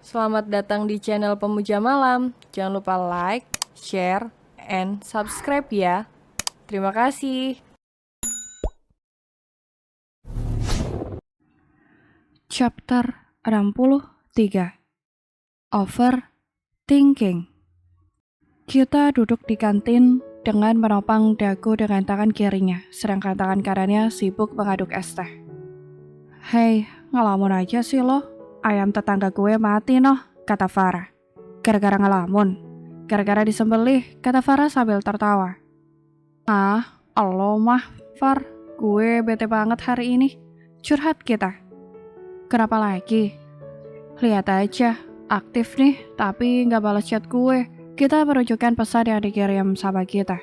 Selamat datang di channel Pemuja Malam. Jangan lupa like, share, and subscribe ya. Terima kasih. Chapter 63 Overthinking. Kita duduk di kantin dengan menopang dagu dengan tangan kirinya, sedangkan tangan kanannya sibuk mengaduk es teh. Hei, ngelamun aja sih lo. Ayam tetangga gue mati noh, kata Farah. Gara-gara ngelamun. Gara-gara disembelih, kata Farah sambil tertawa. Ah, elo mah, Far. Gue bete banget hari ini. Curhat kita. Kenapa lagi? Lihat aja, aktif nih, tapi nggak balas chat gue. Kita merujukan pesan yang dikirim sama kita.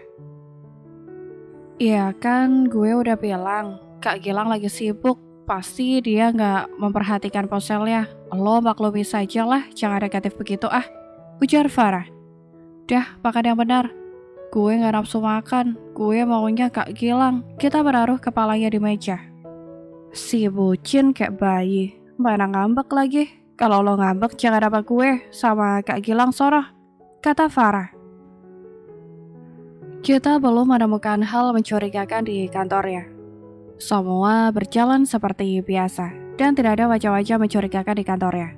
Iya kan, gue udah bilang, Kak Gilang lagi sibuk. Pasti dia nggak memperhatikan ponselnya. Lo maklumi saja lah, jangan negatif begitu ah. Ujar Farah. Dah, makan yang benar. Gue nggak nafsu makan. Gue maunya Kak Gilang. Kita menaruh kepalanya di meja. Si bucin kayak bayi. Mana ngambek lagi. Kalau lo ngambek jangan apa gue sama Kak Gilang soroh, kata Farah. Kita belum menemukan hal mencurigakan di kantornya. Semua berjalan seperti biasa dan tidak ada wajah-wajah mencurigakan di kantornya.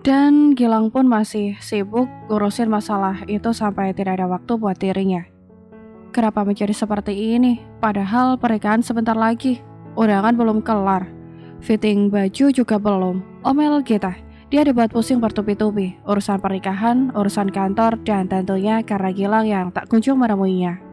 Dan Gilang pun masih sibuk ngurusin masalah itu sampai tidak ada waktu buat dirinya. Kenapa menjadi seperti ini? Padahal pernikahan sebentar lagi. Undangan belum kelar. Fitting baju juga belum. Omel kita. Dia dibuat pusing bertubi-tubi. Urusan pernikahan, urusan kantor, dan tentunya karena Gilang yang tak kunjung menemuinya.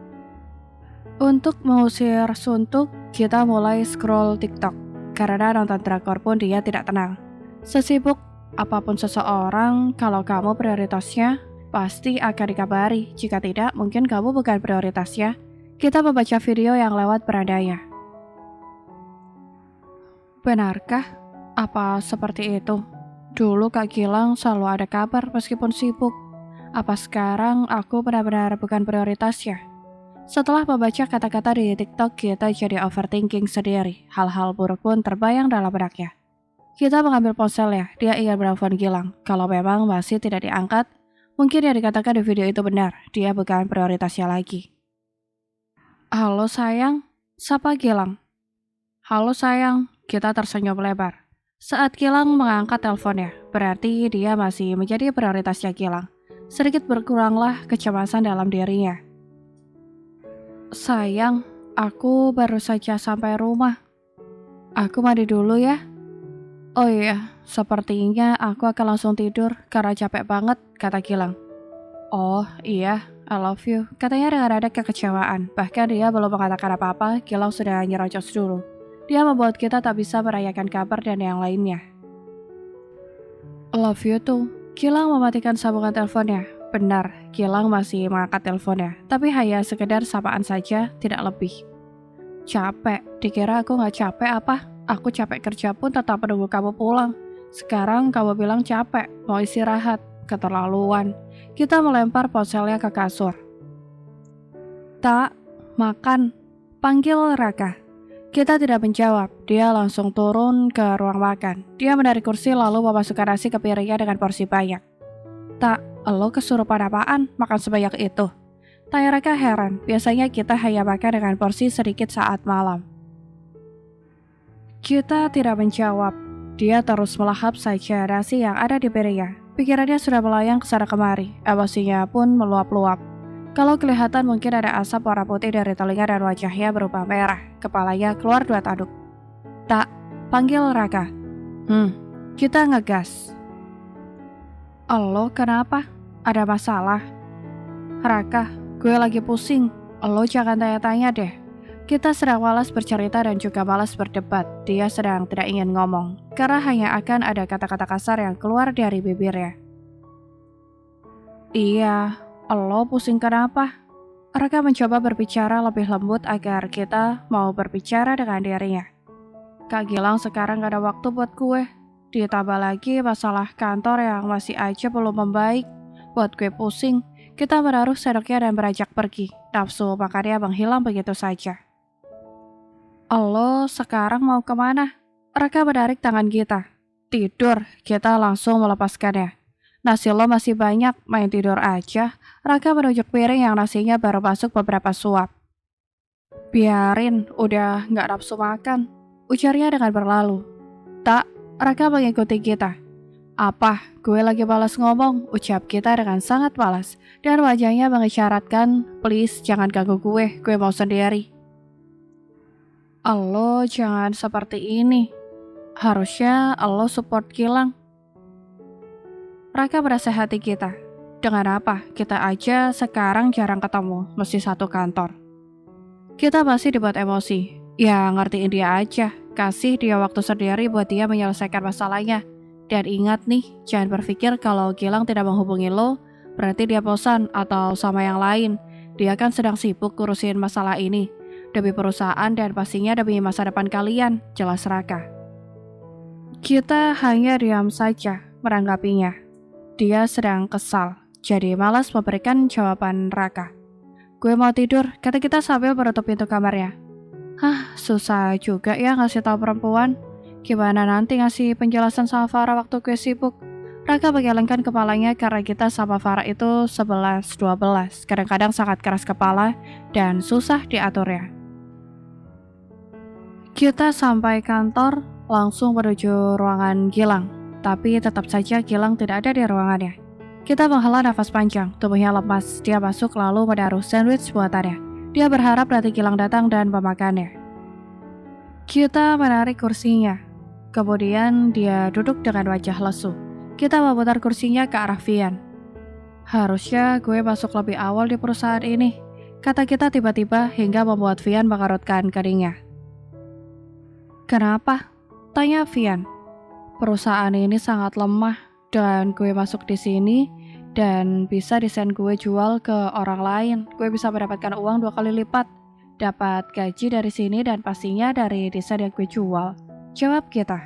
Untuk mengusir suntuk, kita mulai scroll TikTok. Karena nonton drakor pun dia tidak tenang. Sesibuk apapun seseorang, kalau kamu prioritasnya, pasti akan dikabari. Jika tidak, mungkin kamu bukan prioritasnya. Kita membaca video yang lewat berandanya. Benarkah? Apa seperti itu? Dulu Kak Gilang selalu ada kabar meskipun sibuk. Apa sekarang aku benar-benar bukan prioritasnya? Setelah membaca kata-kata di TikTok, kita jadi overthinking sendiri. Hal-hal buruk pun terbayang dalam benaknya. Kita mengambil ponselnya, dia ingin menelpon Gilang. Kalau memang masih tidak diangkat, mungkin yang dikatakan di video itu benar, dia bukan prioritasnya lagi. Halo sayang, sapa Gilang. Halo sayang, kita tersenyum lebar. Saat Gilang mengangkat teleponnya, berarti dia masih menjadi prioritasnya Gilang. Sedikit berkuranglah kecemasan dalam dirinya. Sayang, aku baru saja sampai rumah. Aku mandi dulu ya. Oh iya, sepertinya aku akan langsung tidur karena capek banget, kata Gilang. Oh iya, I love you, katanya dengan ada kekecewaan. Bahkan dia belum mengatakan apa-apa, Gilang sudah nyerocos dulu. Dia membuat kita tak bisa merayakan kabar dan yang lainnya. Love you too. Gilang mematikan sambungan teleponnya. Benar, Gilang masih mengangkat teleponnya, tapi hanya sekedar sapaan saja, tidak lebih. Capek, dikira aku gak capek apa? Aku capek kerja pun tetap menunggu kamu pulang. Sekarang kamu bilang capek, mau istirahat, keterlaluan. Kita melempar ponselnya ke kasur. Tak, makan, panggil Raka. Kita tidak menjawab, dia langsung turun ke ruang makan. Dia menarik kursi lalu memasukkan nasi ke piringnya dengan porsi banyak. Tak, lo kesurupan apaan makan sebanyak itu? Tanya Raka heran, biasanya kita hanya makan dengan porsi sedikit saat malam. Kita tidak menjawab, dia terus melahap saja nasi yang ada di piringnya. Pikirannya sudah melayang ke sana kemari, emosinya pun meluap-luap. Kalau kelihatan mungkin ada asap warna putih dari telinga dan wajahnya berubah merah. Kepalanya keluar 2 tanduk. Tak, panggil Raka. Kita ngegas. Lo kenapa? Ada masalah? Raka, gue lagi pusing. Lo jangan tanya-tanya deh. Kita sedang malas bercerita dan juga malas berdebat. Dia sedang tidak ingin ngomong, karena hanya akan ada kata-kata kasar yang keluar dari bibirnya. Iya, lo pusing kenapa? Raka mencoba berbicara lebih lembut agar kita mau berbicara dengan dirinya. Kak Gilang sekarang gak ada waktu buat gue. Ditambah lagi masalah kantor yang masih aja belum membaik. Buat gue pusing, kita menaruh sendoknya dan beranjak pergi. Nafsu makannya menghilang begitu saja. Lo sekarang mau kemana? Raka menarik tangan kita. Tidur, kita langsung melepaskannya. Nasi lo masih banyak, main tidur aja. Raka menunjuk piring yang nasinya baru masuk beberapa suap. Biarin, udah nggak nafsu makan. Ujarnya dengan berlalu. Tak, Raka mengikuti kita. Apa? Gue lagi balas ngomong, ucap kita dengan sangat malas. Dan wajahnya mengisyaratkan, please jangan ganggu gue mau sendiri. Elo jangan seperti ini. Harusnya elo support Gilang. Raka menasehati kita. Dengan apa? Kita aja sekarang jarang ketemu, mesti satu kantor. Kita masih dibuat emosi. Ya ngertiin dia aja, kasih dia waktu sendiri buat dia menyelesaikan masalahnya. Dan ingat nih, jangan berpikir kalau Gilang tidak menghubungi lo, berarti dia bosan atau sama yang lain. Dia kan sedang sibuk ngurusin masalah ini. Demi perusahaan dan pastinya demi masa depan kalian, jelas Raka. Kita hanya diam saja menanggapinya. Dia sedang kesal, jadi malas memberikan jawaban Raka. Gue mau tidur, kata kita sambil menutup pintu kamarnya. Susah juga ya ngasih tahu perempuan. Gimana nanti ngasih penjelasan sama Farah waktu gue sibuk? Raka menggelengkan kepalanya karena kita sama Farah itu 11-12. Kadang-kadang sangat keras kepala dan susah diaturnya. Kita sampai kantor, langsung menuju ruangan Gilang. Tapi tetap saja Gilang tidak ada di ruangannya. Kita menghela nafas panjang, tubuhnya lemas. Dia masuk lalu menaruh sandwich buatannya. Dia berharap nanti Gilang datang dan memakannya. Kita menarik kursinya. Kemudian dia duduk dengan wajah lesu. Kita memutar kursinya ke arah Vian. Harusnya gue masuk lebih awal di perusahaan ini, kata kita tiba-tiba hingga membuat Vian mengerutkan keningnya. Kenapa? Tanya Vian. Perusahaan ini sangat lemah dan gue masuk di sini dan bisa desain gue jual ke orang lain. Gue bisa mendapatkan uang 2 kali lipat. Dapat gaji dari sini dan pastinya dari desain yang gue jual. Jawab kita.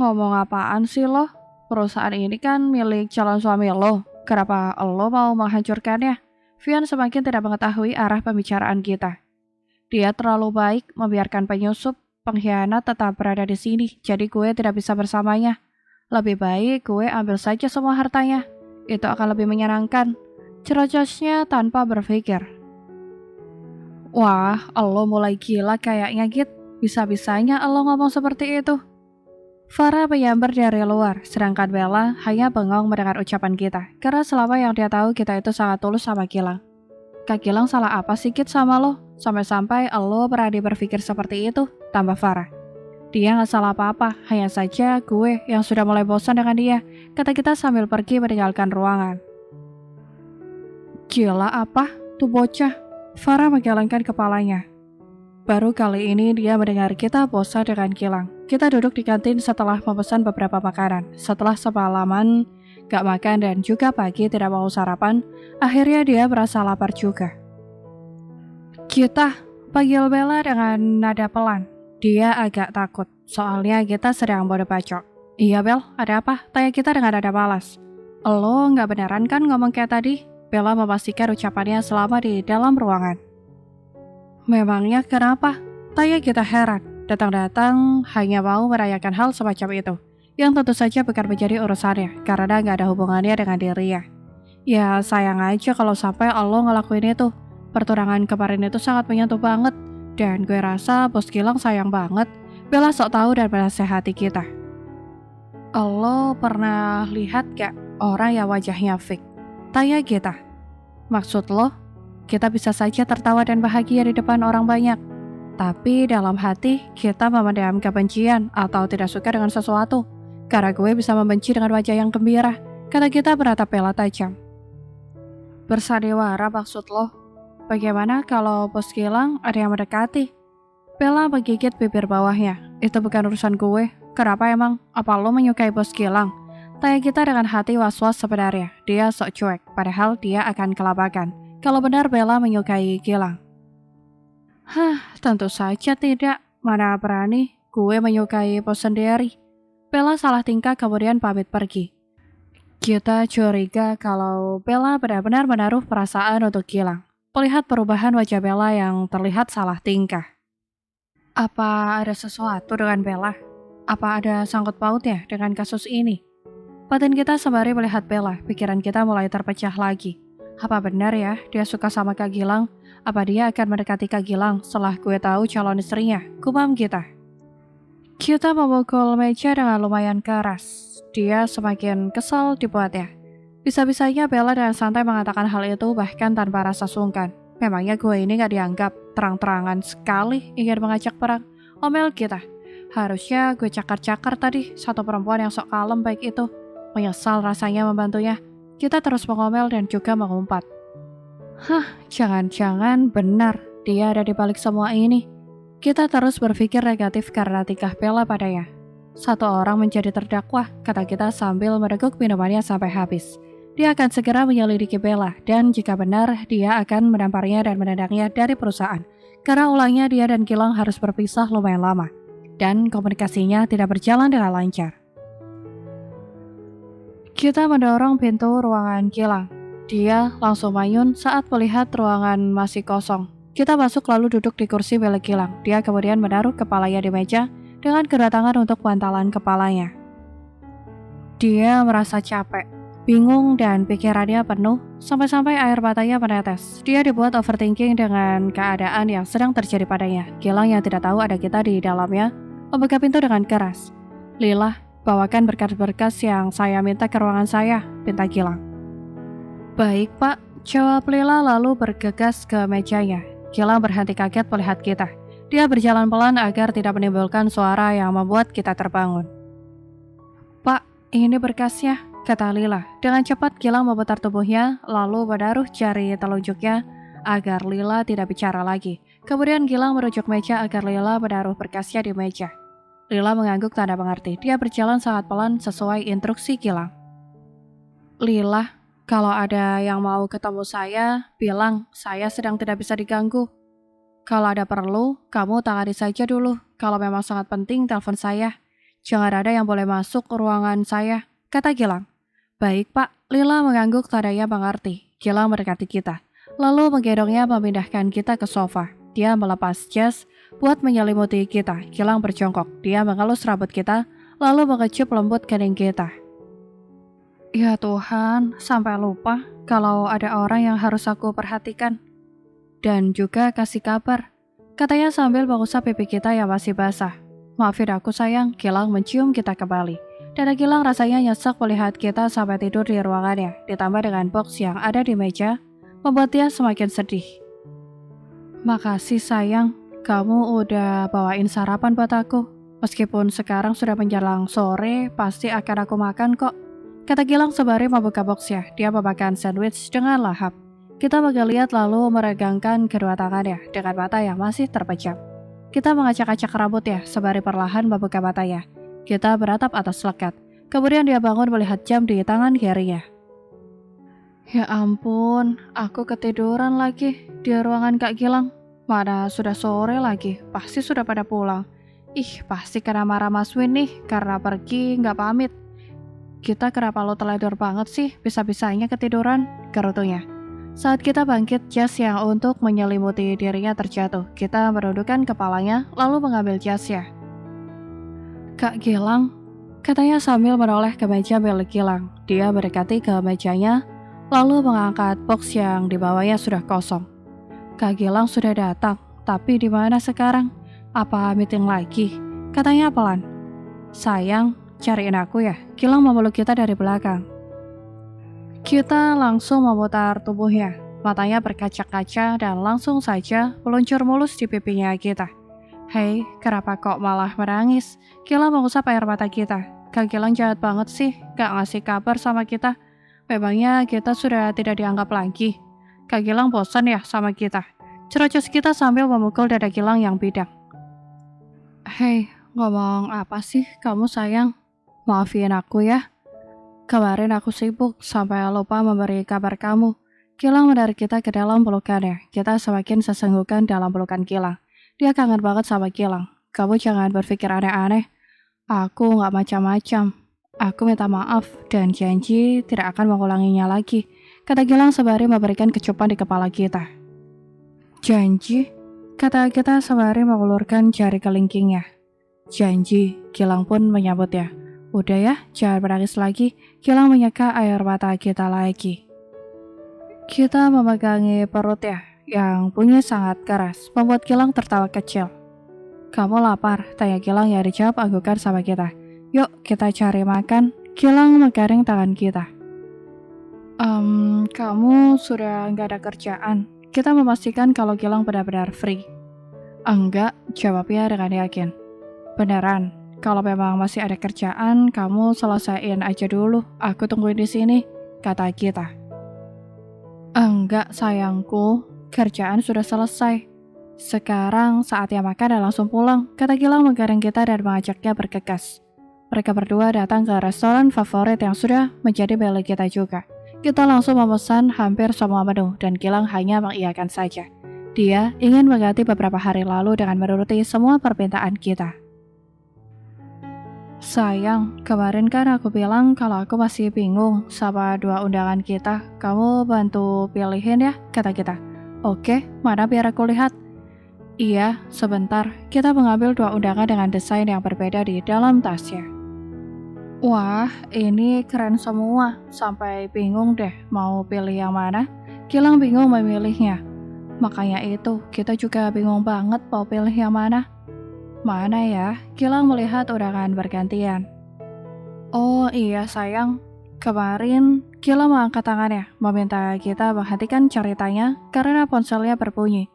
Ngomong apaan sih lo? Perusahaan ini kan milik calon suami lo. Kenapa lo mau menghancurkannya? Vian semakin tidak mengetahui arah pembicaraan kita. Dia terlalu baik membiarkan penyusup, pengkhianat tetap berada di sini, jadi gue tidak bisa bersamanya. Lebih baik gue ambil saja semua hartanya. Itu akan lebih menyenangkan. Cerocosnya tanpa berpikir. Wah, lo mulai gila kayaknya Git. Bisa-bisanya lo ngomong seperti itu. Farah menyambar dari luar, sedangkan Bella hanya bengong mendengar ucapan kita. Karena selama yang dia tahu kita itu sangat tulus sama Gilang. Kak Gilang salah apa sih Git sama lo? Sampai-sampai lo berani berpikir seperti itu, tambah Farah. Dia gak salah apa-apa, hanya saja gue yang sudah mulai bosan dengan dia, kata kita sambil pergi meninggalkan ruangan. Gila apa? Tuh bocah. Farah menggelengkan kepalanya. Baru kali ini dia mendengar kita bosan dengan Gilang. Kita duduk di kantin setelah memesan beberapa makanan. Setelah semalaman gak makan dan juga pagi tidak mau sarapan, akhirnya dia merasa lapar juga. Kita, panggil Bella dengan nada pelan. Dia agak takut, soalnya kita sedang bodoh bacok. Iya Bel, ada apa? Tanya kita dengan nada malas. Lo gak beneran kan ngomong kayak tadi? Bella memastikan ucapannya selama di dalam ruangan. Memangnya kenapa? Tanya kita heran. Datang-datang hanya mau merayakan hal semacam itu, yang tentu saja bukan menjadi urusannya, karena gak ada hubungannya dengan dirinya. Ya sayang aja kalau sampai lo ngelakuin itu. Pertunangan kemarin itu sangat menyentuh banget, dan gue rasa bos Gilang sayang banget. Bella sok tahu dan menasehati kita. Lo pernah lihat gak orang yang wajahnya fake? Tanya kita. Maksud lo? Kita bisa saja tertawa dan bahagia di depan orang banyak. Tapi dalam hati kita memendam kebencian atau tidak suka dengan sesuatu. Karena gue bisa membenci dengan wajah yang gembira, kata kita menatap Bella tajam. Bersandiwara maksud lo? Bagaimana kalau bos Gilang ada yang mendekati? Bella menggigit bibir bawahnya. Itu bukan urusan gue. Kenapa emang? Apa lo menyukai bos Gilang? Tanya kita dengan hati was-was sebenarnya. Dia sok cuek, padahal dia akan kelabakan. Kalau benar Bella menyukai Gilang. Tentu saja tidak. Mana berani gue menyukai bos sendiri. Bella salah tingkah kemudian pamit pergi. Kita curiga kalau Bella benar-benar menaruh perasaan untuk Gilang. Melihat perubahan wajah Bella yang terlihat salah tingkah. Apa ada sesuatu dengan Bella? Apa ada sangkut pautnya dengan kasus ini? Batin kita sembari melihat Bella, pikiran kita mulai terpecah lagi. Apa benar ya dia suka sama Kak Gilang? Apa dia akan mendekati Kak Gilang setelah gue tahu calon istrinya? Gumam kita. Kita memukul meja dengan lumayan keras. Dia semakin kesal dibuatnya. Bisa-bisanya Bella dengan santai mengatakan hal itu bahkan tanpa rasa sungkan. Memangnya gue ini gak dianggap terang-terangan sekali ingin mengajak perang? Omel kita. Harusnya gue cakar-cakar tadi satu perempuan yang sok kalem baik itu. Menyesal rasanya membantunya. Kita terus mengomel dan juga mengumpat. Jangan-jangan benar dia ada di balik semua ini. Kita terus berpikir negatif karena tingkah Bella padanya. Satu orang menjadi terdakwa, kata kita sambil mereguk minumannya sampai habis. Dia akan segera menyelidiki Bella, dan jika benar, dia akan menamparnya dan menendangnya dari perusahaan. Karena ulangnya dia dan Gilang harus berpisah lumayan lama, dan komunikasinya tidak berjalan dengan lancar. Kita mendorong pintu ruangan Gilang. Dia langsung manyun saat melihat ruangan masih kosong. Kita masuk lalu duduk di kursi milik Gilang. Dia kemudian menaruh kepalanya di meja dengan kedatangan untuk bantalan kepalanya. Dia merasa capek, bingung dan pikirannya penuh, sampai-sampai air matanya menetes. Dia dibuat overthinking dengan keadaan yang sedang terjadi padanya. Gilang yang tidak tahu ada kita di dalamnya, membuka pintu dengan keras. Lila, bawakan berkas-berkas yang saya minta ke ruangan saya, pinta Gilang. Baik pak, jawab Lila lalu bergegas ke mejanya. Gilang berhenti kaget melihat kita. Dia berjalan pelan agar tidak menimbulkan suara yang membuat kita terbangun. Pak, ini berkasnya, kata Lila. Dengan cepat Gilang memutar tubuhnya, lalu menaruh jari telunjuknya agar Lila tidak bicara lagi. Kemudian Gilang merujuk meja agar Lila menaruh berkasnya di meja. Lila mengangguk tanda mengerti. Dia berjalan sangat pelan sesuai instruksi Gilang. Lila, kalau ada yang mau ketemu saya, bilang saya sedang tidak bisa diganggu. Kalau ada perlu, kamu tangani saja dulu. Kalau memang sangat penting, telepon saya. Jangan ada yang boleh masuk ke ruangan saya, kata Gilang. Baik pak, Lila mengangguk tandanya mengerti. Gilang mendekati kita, lalu menggendongnya memindahkan kita ke sofa. Dia melepas jas buat menyelimuti kita. Gilang berjongkok, dia mengelus rambut kita, lalu mengecup lembut kening kita. Ya Tuhan, sampai lupa kalau ada orang yang harus aku perhatikan. Dan juga kasih kabar, katanya sambil mengusap pipi kita yang masih basah. Maafin aku sayang, Gilang mencium kita kembali. Dada Gilang rasanya nyesek melihat kita sampai tidur di ruangannya, ditambah dengan box yang ada di meja, membuat dia semakin sedih. Makasih sayang, kamu udah bawain sarapan buat aku. Meskipun sekarang sudah menjelang sore, pasti akan aku makan kok, kata Gilang sembari membuka boxnya. Dia memakan sandwich dengan lahap. Kita menggeliat lalu meregangkan kedua tangannya dengan mata yang masih terpejam. Kita mengacak-acak rambutnya sembari perlahan membuka matanya. Kita beratap atas lekat. Kemudian dia bangun melihat jam di tangan kirinya. Ya ampun, aku ketiduran lagi di ruangan Kak Gilang. Mana sudah sore lagi, pasti sudah pada pulang. Pasti kena marah Mas Win nih karena pergi nggak pamit. Kita kenapa lo teledor banget sih, bisa-bisanya ketiduran, gerutunya. Saat kita bangkit, jas yang untuk menyelimuti dirinya terjatuh. Kita menundukkan kepalanya, lalu mengambil jasnya. Kak Gilang, katanya sambil menoleh ke meja milik Gilang. Dia mendekati ke mejanya, lalu mengangkat box yang dibawanya sudah kosong. Kak Gilang sudah datang, tapi di mana sekarang? Apa meeting lagi? Katanya pelan. Sayang, cariin aku ya. Gilang memeluk kita dari belakang. Kita langsung memutar tubuhnya. Matanya berkaca-kaca dan langsung saja meluncur mulus di pipinya kita. Hei, kenapa kok malah menangis? Gilang mengusap air mata kita. Kak Gilang jahat banget sih, gak ngasih kabar sama kita. Memangnya kita sudah tidak dianggap lagi. Kak Gilang bosan ya sama kita. Cerocos kita sambil memukul dada Gilang yang bidang. Hei, ngomong apa sih kamu sayang? Maafin aku ya. Kemarin aku sibuk sampai lupa memberi kabar kamu. Gilang menarik kita ke dalam pelukannya. Kita semakin sesenggukan dalam pelukan Gilang. Dia kangen banget sama Gilang. Kamu jangan berpikir aneh-aneh. Aku gak macam-macam. Aku minta maaf dan janji tidak akan mengulanginya lagi, kata Gilang sembari memberikan kecupan di kepala kita. Janji? Kata kita sembari mengulurkan jari kelingkingnya. Janji, Gilang pun menyambutnya. Udah ya, jangan menangis lagi. Gilang menyeka air mata kita lagi. Kita memegangi perut ya, yang bunyi sangat keras, membuat Gilang tertawa kecil. Kamu lapar? Tanya Gilang yang dijawab anggukan sama kita. Yuk, kita cari makan. Gilang menggaring tangan kita. Kamu sudah nggak ada kerjaan. Kita memastikan kalau Gilang benar-benar free. Enggak, jawabnya dengan yakin. Beneran, kalau memang masih ada kerjaan, kamu selesaiin aja dulu. Aku tungguin di sini, kata kita. Enggak sayangku, kerjaan sudah selesai. Sekarang saatnya makan dan langsung pulang, kata Gilang menggaring kita dan mengajaknya bergegas. Mereka berdua datang ke restoran favorit yang sudah menjadi milik kita juga. Kita langsung memesan hampir semua menu dan Gilang hanya mengiyakan saja. Dia ingin mengganti beberapa hari lalu dengan menuruti semua permintaan kita. Sayang, kemarin kan aku bilang kalau aku masih bingung sama 2 undangan kita. Kamu bantu pilihin ya, kata kita. Oke, mana biar aku lihat. Iya, sebentar. Kita mengambil 2 undangan dengan desain yang berbeda di dalam tasnya. Wah, ini keren semua. Sampai bingung deh mau pilih yang mana. Gilang bingung memilihnya. Makanya itu, kita juga bingung banget mau pilih yang mana. Mana ya? Gilang melihat undangan bergantian. Oh iya sayang, kemarin Gilang mengangkat tangannya, meminta kita menghentikan ceritanya karena ponselnya berbunyi.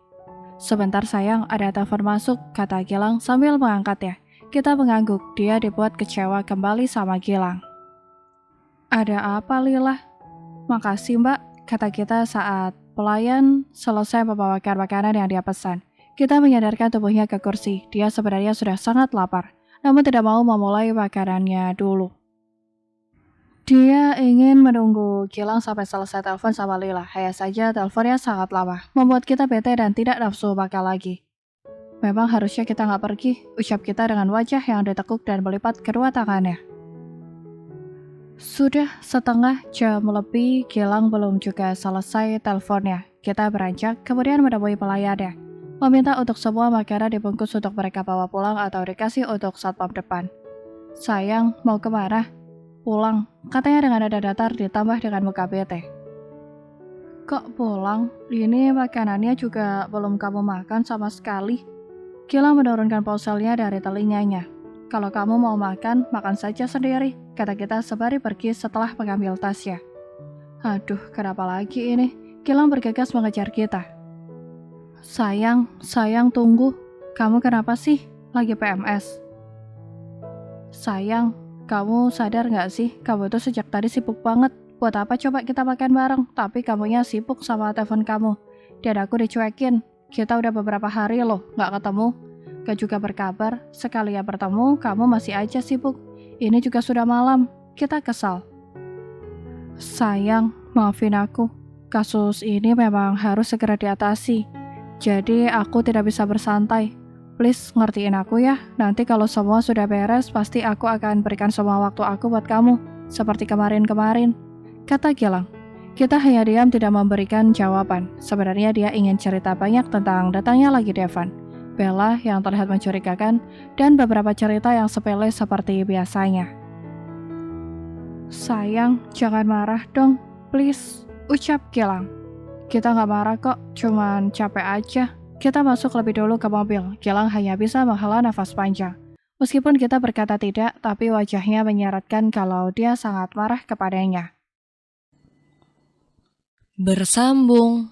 Sebentar sayang, ada telepon masuk, kata Gilang sambil mengangkatnya. Kita mengangguk, dia dibuat kecewa kembali sama Gilang. Ada apa Lila? Makasih mbak, kata kita saat pelayan selesai membawakan makanan yang dia pesan. Kita menyadarkan tubuhnya ke kursi, dia sebenarnya sudah sangat lapar, namun tidak mau memulai makanannya dulu. Dia ingin menunggu Gilang sampai selesai telepon sama Lila. Hanya saja teleponnya sangat lama, membuat kita bete dan tidak nafsu makan lagi. Memang harusnya kita nggak pergi, ucap kita dengan wajah yang ditekuk dan melipat kedua tangannya. Sudah setengah jam lebih, Gilang belum juga selesai teleponnya. Kita beranjak, kemudian menemui pelayannya. Meminta untuk semua makanan dibungkus untuk mereka bawa pulang atau dikasih untuk satpam depan. Sayang, mau kemana? Pulang, katanya dengan nada datar ditambah dengan muka bete. Kok pulang? Ini makanannya juga belum kamu makan sama sekali. Gilang menurunkan ponselnya dari telinganya. Kalau kamu mau makan, makan saja sendiri, kata kita sembari pergi setelah mengambil tasnya. Aduh, kenapa lagi ini? Gilang bergegas mengejar kita. Sayang tunggu. Kamu kenapa sih? Lagi PMS? Sayang, kamu sadar gak sih? Kamu tuh sejak tadi sibuk banget. Buat apa coba kita makan bareng? Tapi kamunya sibuk sama telepon kamu. Dan aku dicuekin. Kita udah beberapa hari loh gak ketemu. Gak juga berkabar. Sekali ya bertemu, kamu masih aja sibuk. Ini juga sudah malam. Kita kesal. Sayang, maafin aku. Kasus ini memang harus segera diatasi. Jadi aku tidak bisa bersantai. Please ngertiin aku ya. Nanti kalau semua sudah beres, pasti aku akan berikan semua waktu aku buat kamu. Seperti kemarin-kemarin, kata Gilang. Kita hanya diam tidak memberikan jawaban. Sebenarnya dia ingin cerita banyak tentang datangnya lagi Devan, Bella yang terlihat mencurigakan, dan beberapa cerita yang sepele seperti biasanya. Sayang, jangan marah dong, please, ucap Gilang. Kita gak marah kok, cuman capek aja. Kita masuk lebih dulu ke mobil. Gilang hanya bisa menghela nafas panjang. Meskipun kita berkata tidak, tapi wajahnya menyeratkan kalau dia sangat marah kepadanya. Bersambung.